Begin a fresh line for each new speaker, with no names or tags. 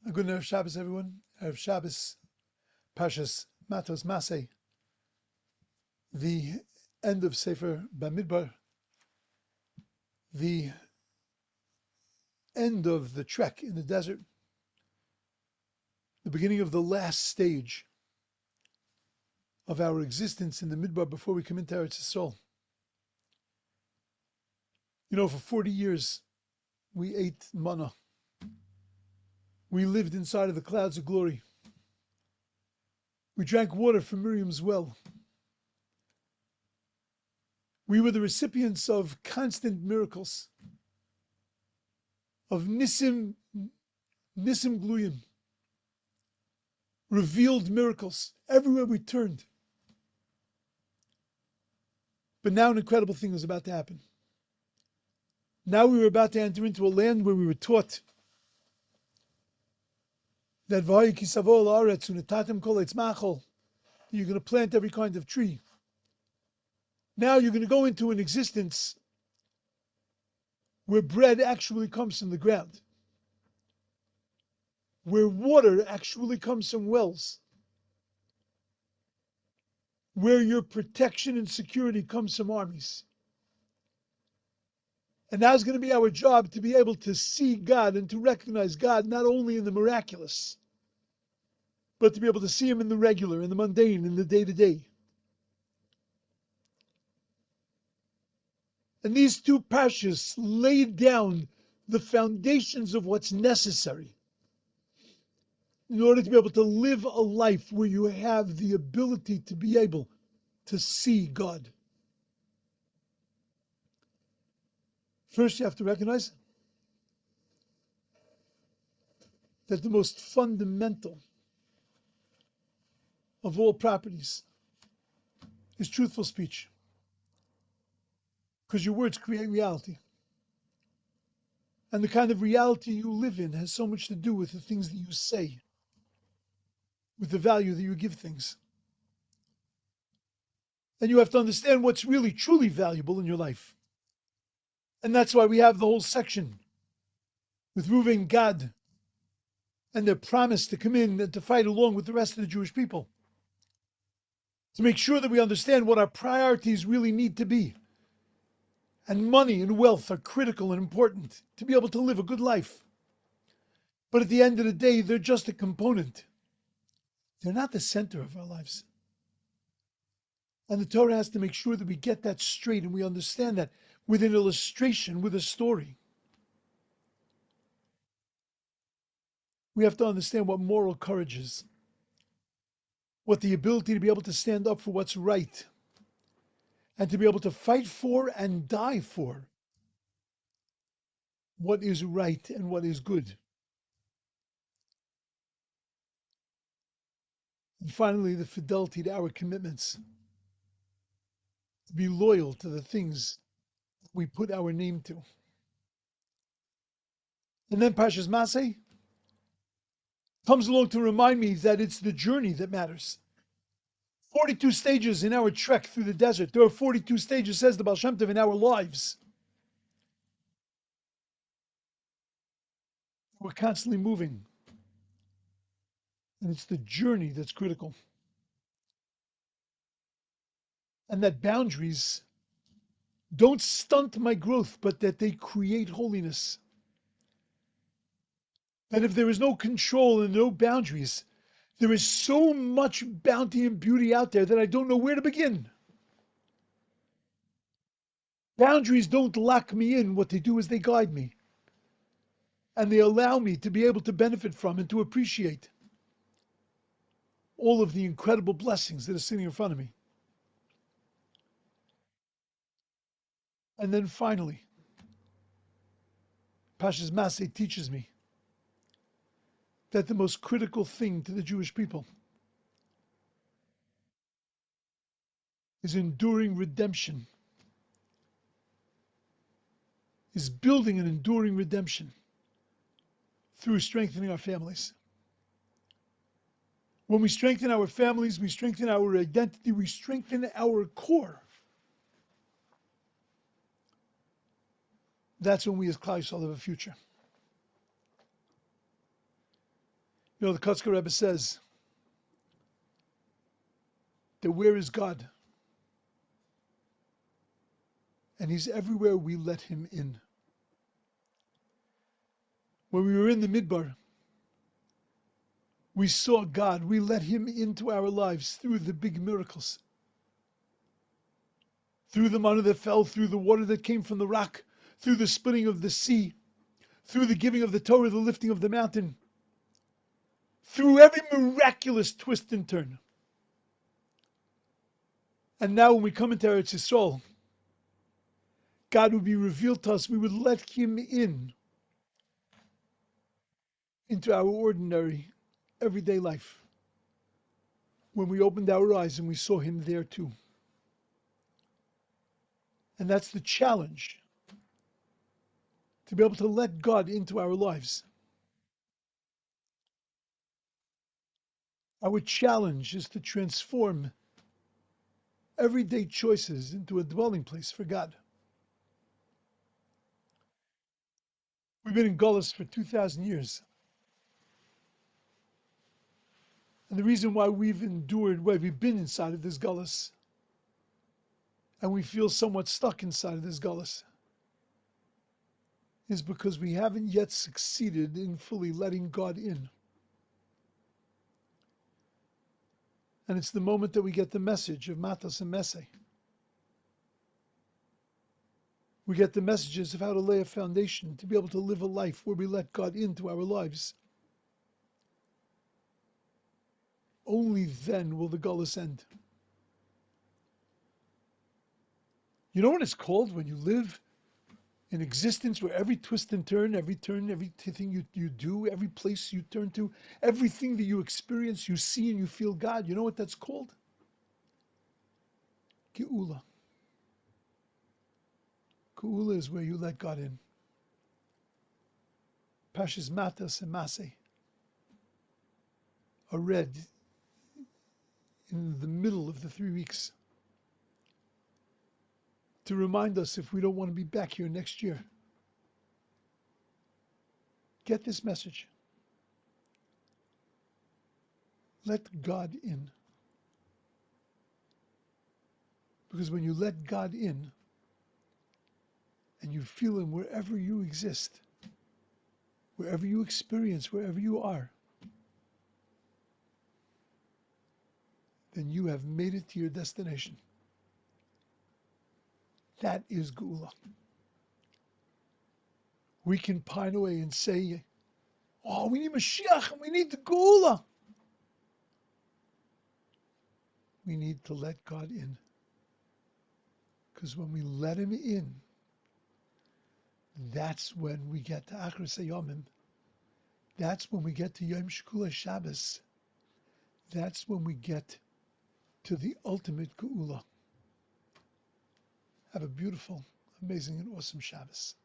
A good Erev Shabbos, everyone. Erev Shabbos, Parshas Matos Masei, the end of Sefer Bamidbar, the end of the trek in the desert, the beginning of the last stage of our existence in the Midbar before we come into Eretz Yisrael. You know, for 40 years, we ate manna. We lived inside of the clouds of glory. We drank water from Miriam's well. We were the recipients of constant miracles, of Nisim Gluyim, revealed miracles everywhere we turned. But now an incredible thing was about to happen. Now we were about to enter into a land where we were taught that you're going to plant every kind of tree. Now you're going to go into an existence where bread actually comes from the ground, where water actually comes from wells, where your protection and security comes from armies. And now it's going to be our job to be able to see God and to recognize God not only in the miraculous, but to be able to see Him in the regular, in the mundane, in the day-to-day. And these two parshas laid down the foundations of what's necessary in order to be able to live a life where you have the ability to be able to see God. First, you have to recognize that the most fundamental of all properties is truthful speech. Because your words create reality. And the kind of reality you live in has so much to do with the things that you say, with the value that you give things. And you have to understand what's really, truly valuable in your life. And that's why we have the whole section with Reuven, Gad, and their promise to come in and to fight along with the rest of the Jewish people. To make sure that we understand what our priorities really need to be. And money and wealth are critical and important to be able to live a good life. But at the end of the day, they're just a component. They're not the center of our lives. And the Torah has to make sure that we get that straight and we understand that with an illustration, with a story. We have to understand what moral courage is, what the ability to be able to stand up for what's right, and to be able to fight for and die for what is right and what is good. And finally, the fidelity to our commitments, to be loyal to the things we put our name to. And then Parshas Masei comes along to remind me that it's the journey that matters. 42 stages in our trek through the desert. There are 42 stages, says the Baal Shem Tov, in our lives. We're constantly moving. And it's the journey that's critical. And that boundaries don't stunt my growth, but that they create holiness. That if there is no control and no boundaries, there is so much bounty and beauty out there that I don't know where to begin. Boundaries don't lock me in. What they do is they guide me. And they allow me to be able to benefit from and to appreciate all of the incredible blessings that are sitting in front of me. And then finally, Parshas Masei teaches me that the most critical thing to the Jewish people is enduring redemption, is building an enduring redemption through strengthening our families. When we strengthen our families, we strengthen our identity, we strengthen our core. That's when we as Klal Yisrael have a future. You know, the Kotzker Rebbe says that where is God? And He's everywhere we let Him in. When we were in the Midbar, we saw God. We let Him into our lives through the big miracles. Through the manna that fell, through the water that came from the rock, through the splitting of the sea, through the giving of the Torah, the lifting of the mountain, through every miraculous twist and turn. And now when we come into Eretz Yisrael, God would be revealed to us. We would let Him in into our ordinary, everyday life. When we opened our eyes and we saw Him there too. And that's the challenge, to be able to let God into our lives. Our challenge is to transform everyday choices into a dwelling place for God. We've been in Gullus for 2,000 years. And the reason why we've endured, why we've been inside of this Gullus, and we feel somewhat stuck inside of this Gullus, is because we haven't yet succeeded in fully letting God in. And it's the moment that we get the message of Matot Masei. We get the messages of how to lay a foundation to be able to live a life where we let God into our lives. Only then will the Gullus end. You know what it's called when you live in existence where every twist and turn, everything you do, every place you turn to, everything that you experience, you see and you feel God. You know what that's called? Geula. Geula is where you let God in. Parshas Matos and Masei are read in the middle of the 3 weeks to remind us if we don't want to be back here next year. Get this message. Let God in. Because when you let God in and you feel Him wherever you exist, wherever you experience, wherever you are, then you have made it to your destination. That is Geula. We can pine away and say, oh, we need Mashiach and we need the Geula. We need to let God in. Because when we let Him in, that's when we get to Achros Hayomim. That's when we get to Yom Shkula Shabbos. That's when we get to the ultimate Geula. Have a beautiful, amazing, and awesome Shabbos.